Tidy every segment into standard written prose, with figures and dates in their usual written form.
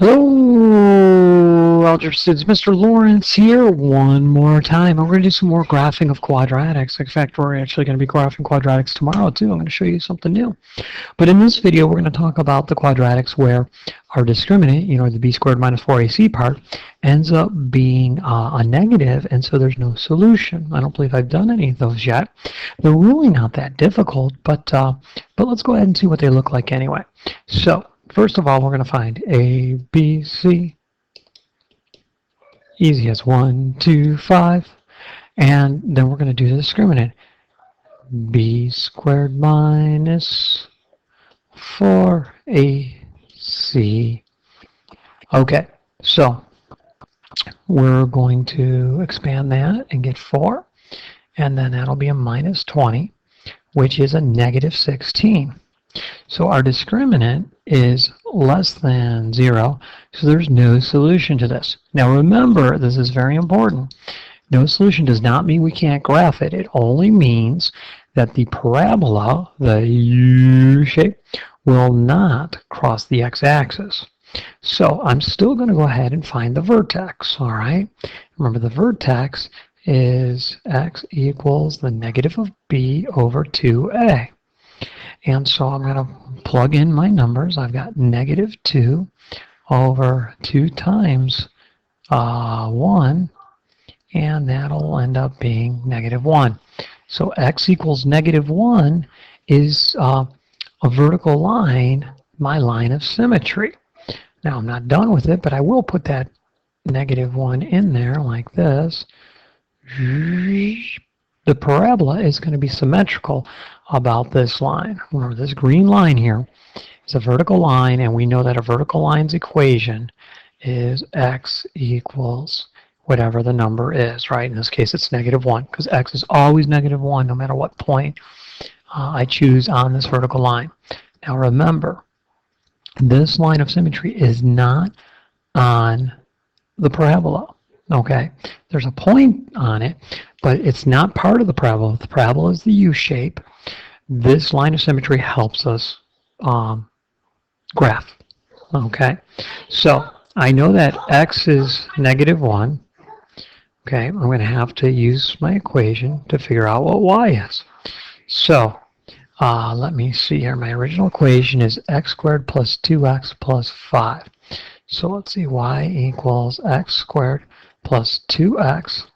Hello, algebra students. Mr. Lawrence here one more time. And we're going to do some more graphing of quadratics. In fact, we're actually going to be graphing quadratics tomorrow too. I'm going to show you something new. But in this video, we're going to talk about the quadratics where our discriminant, the b squared minus 4ac part, ends up being a negative, and so there's no solution. I don't believe I've done any of those yet. They're really not that difficult, but let's go ahead and see what they look like anyway. So first of all, we're going to find A, B, C. Easy as 1, 2, 5. And then we're going to do the discriminant. B squared minus 4ac. Okay, so we're going to expand that and get 4. And then that'll be a minus 20, which is a negative 16. So our discriminant is less than 0, so there's no solution to this. Now remember, this is very important. No solution does not mean we can't graph it. It only means that the parabola, the U shape, will not cross the x-axis. So I'm still going to go ahead and find the vertex, all right? Remember, the vertex is x equals the negative of b over 2a. And so I'm going to plug in my numbers. I've got negative 2 over 2 times 1, and that'll end up being negative 1. So x equals negative 1 is a vertical line, my line of symmetry. Now I'm not done with it, but I will put that negative 1 in there like this. The parabola is going to be symmetrical about this line. Remember, this green line here is a vertical line, and we know that a vertical line's equation is x equals whatever the number is, right? In this case, it's negative 1, because x is always negative 1 no matter what point I choose on this vertical line. Now remember, this line of symmetry is not on the parabola. Okay, there's a point on it, but it's not part of the parabola. The parabola is the U shape. This line of symmetry helps us graph. Okay, so I know that x is negative 1. Okay, I'm going to have to use my equation to figure out what y is. So let me see here. My original equation is x squared plus 2x plus 5. So let's see, y equals x squared plus 2x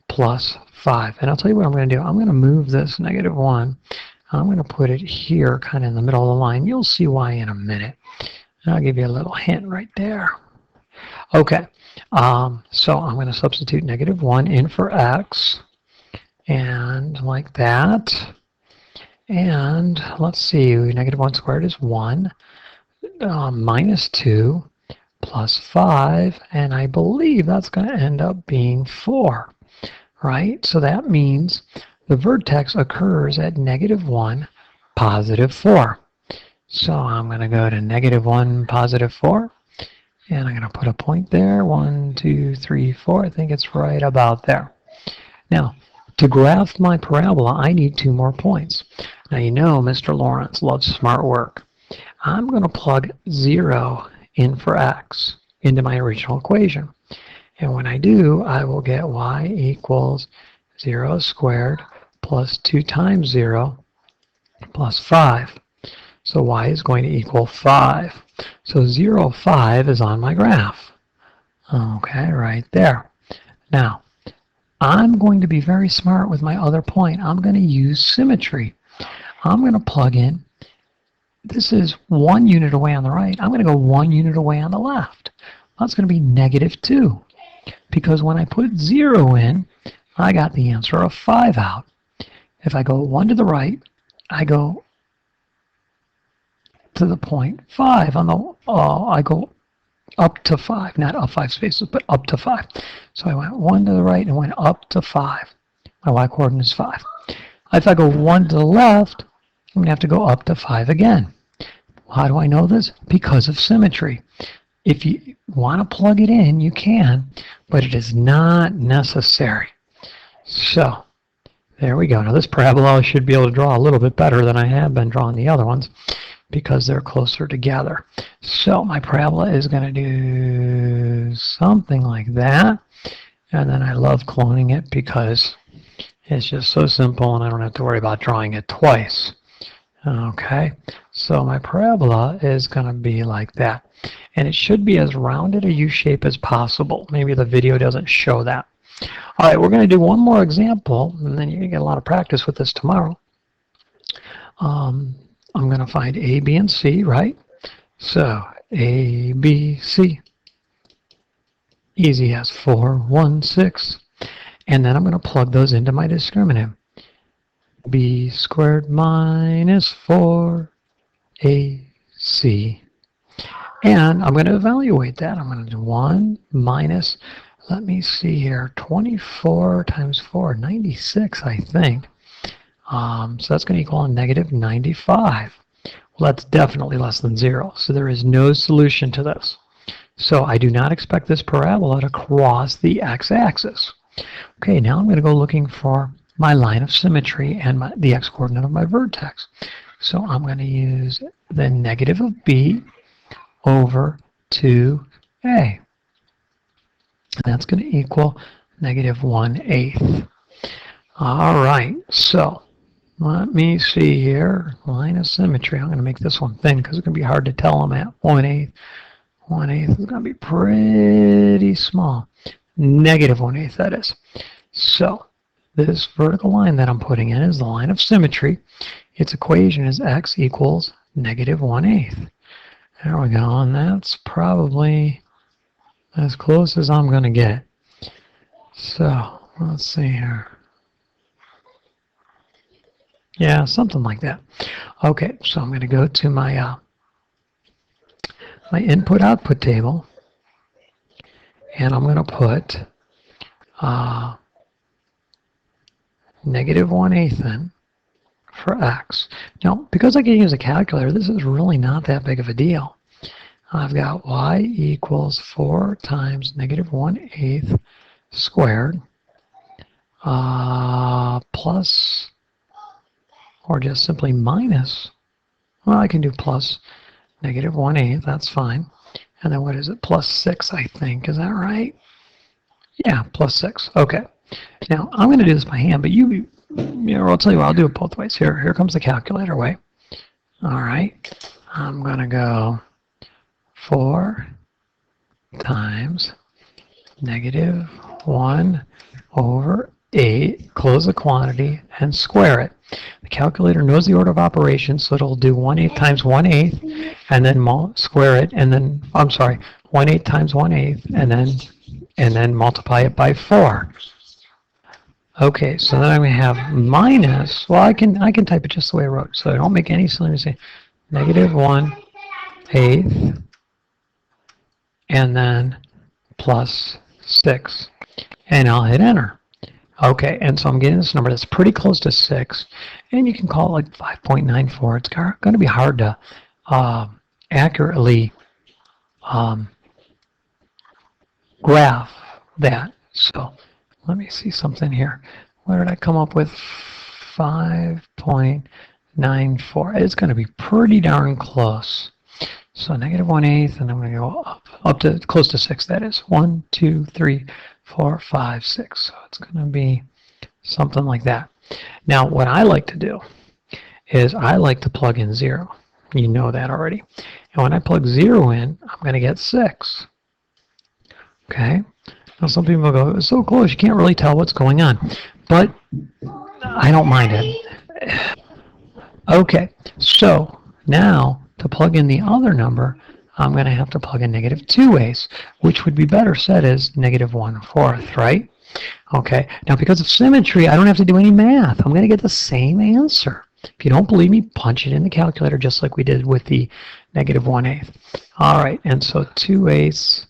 plus 5. And I'll tell you what I'm going to do. I'm going to move this negative 1. I'm going to put it here kind of in the middle of the line. You'll see why in a minute. And I'll give you a little hint right there. Okay, so I'm going to substitute negative 1 in for x. And like that. And let's see, negative 1 squared is 1. Minus 2. Plus 5, and I believe that's going to end up being 4, right? So that means the vertex occurs at negative 1, positive 4. So I'm going to go to negative 1, positive 4, and I'm going to put a point there, 1, 2, 3, 4. I think it's right about there. Now, to graph my parabola, I need 2 more points. Now, you know Mr. Lawrence loves smart work. I'm going to plug 0 in for x into my original equation. And when I do, I will get y equals 0 squared plus 2 times 0 plus 5. So y is going to equal 5. So 0, 5 is on my graph. Okay, right there. Now, I'm going to be very smart with my other point. I'm going to use symmetry. I'm going to plug in. This is 1 unit away on the right. I'm going to go 1 unit away on the left. That's going to be negative 2. Because when I put 0 in, I got the answer of 5 out. If I go 1 to the right, I go to the point 5. I go up to 5, not up 5 spaces, but up to 5. So I went 1 to the right and went up to 5. My y-coordinate is 5. If I go 1 to the left, I'm going to have to go up to 5 again. How do I know this? Because of symmetry. If you want to plug it in, you can, but it is not necessary. So there we go. Now this parabola should be able to draw a little bit better than I have been drawing the other ones. because they're closer together. So my parabola is going to do something like that. And then I love cloning it because it's just so simple and I don't have to worry about drawing it twice. Okay, so my parabola is going to be like that. And it should be as rounded a U shape as possible. Maybe the video doesn't show that. All right, we're going to do one more example, and then you're going to get a lot of practice with this tomorrow. I'm going to find A, B, and C, right? So A, B, C. Easy as 4, 1, 6. And then I'm going to plug those into my discriminant. B squared minus 4AC. And I'm going to evaluate that. I'm going to do 1 minus, let me see here, 24 times 4, 96, I think. So that's going to equal a negative 95. Well, that's definitely less than 0. So there is no solution to this. So I do not expect this parabola to cross the x-axis. Okay, now I'm going to go looking for my line of symmetry and the x-coordinate of my vertex. So I'm going to use the negative of b over 2a. And that's going to equal negative 1/8. All right, so let me see here. Line of symmetry. I'm going to make this one thin because it's going to be hard to tell them at 1/8. 1/8 is going to be pretty small. Negative 1/8, that is. So this vertical line that I'm putting in is the line of symmetry. Its equation is x equals negative 1/8. There we go, and that's probably as close as I'm going to get. So let's see here. Yeah, something like that. Okay, so I'm going to go to my my input-output table, and I'm going to put negative 1/8 in for x. Now, because I can use a calculator, this is really not that big of a deal. I've got y equals 4 times negative 1/8 squared plus, or just simply minus, well, I can do plus negative 1/8, that's fine. And then what is it? Plus 6, I think. Is that right? Yeah, plus 6. Okay. Now, I'm going to do this by hand, but I'll tell you what, I'll do it both ways. Here comes the calculator way. All right. I'm going to go 4 times negative 1/8, close the quantity, and square it. The calculator knows the order of operations, so it'll do 1/8 times 1/8, and then square it, and then, I'm sorry, 1/8 times 1/8, and then multiply it by 4. Okay, so then I'm going to have minus, well, I can type it just the way I wrote, so I don't make any silly mistake. Negative 1/8, and then plus 6, and I'll hit enter. Okay, and so I'm getting this number that's pretty close to 6, and you can call it like 5.94. It's going to be hard to accurately graph that. So let me see something here. What did I come up with? 5.94. It's going to be pretty darn close. So negative 1/8, and I'm going to go up to close to 6. That is 1, 2, 3, 4, 5, 6. So it's going to be something like that. Now, what I like to do is I like to plug in 0. You know that already. And when I plug 0 in, I'm going to get 6. Okay. Now, some people go, it's so close, you can't really tell what's going on. But I don't mind it. Okay. So now, to plug in the other number, I'm going to have to plug in negative 2/8, which would be better said as negative 1/4, right? Okay, now because of symmetry, I don't have to do any math. I'm going to get the same answer. If you don't believe me, punch it in the calculator just like we did with the negative 1/8. All right, and so 2/8,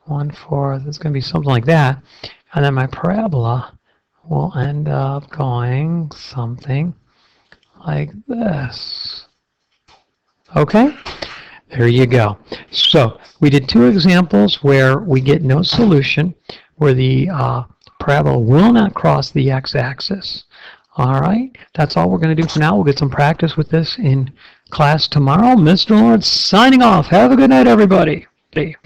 1/4, it's going to be something like that. And then my parabola will end up going something like this. Okay, there you go. So we did 2 examples where we get no solution, where the parabola will not cross the x-axis. All right, that's all we're going to do for now. We'll get some practice with this in class tomorrow. Mr. Lawrence signing off. Have a good night, everybody.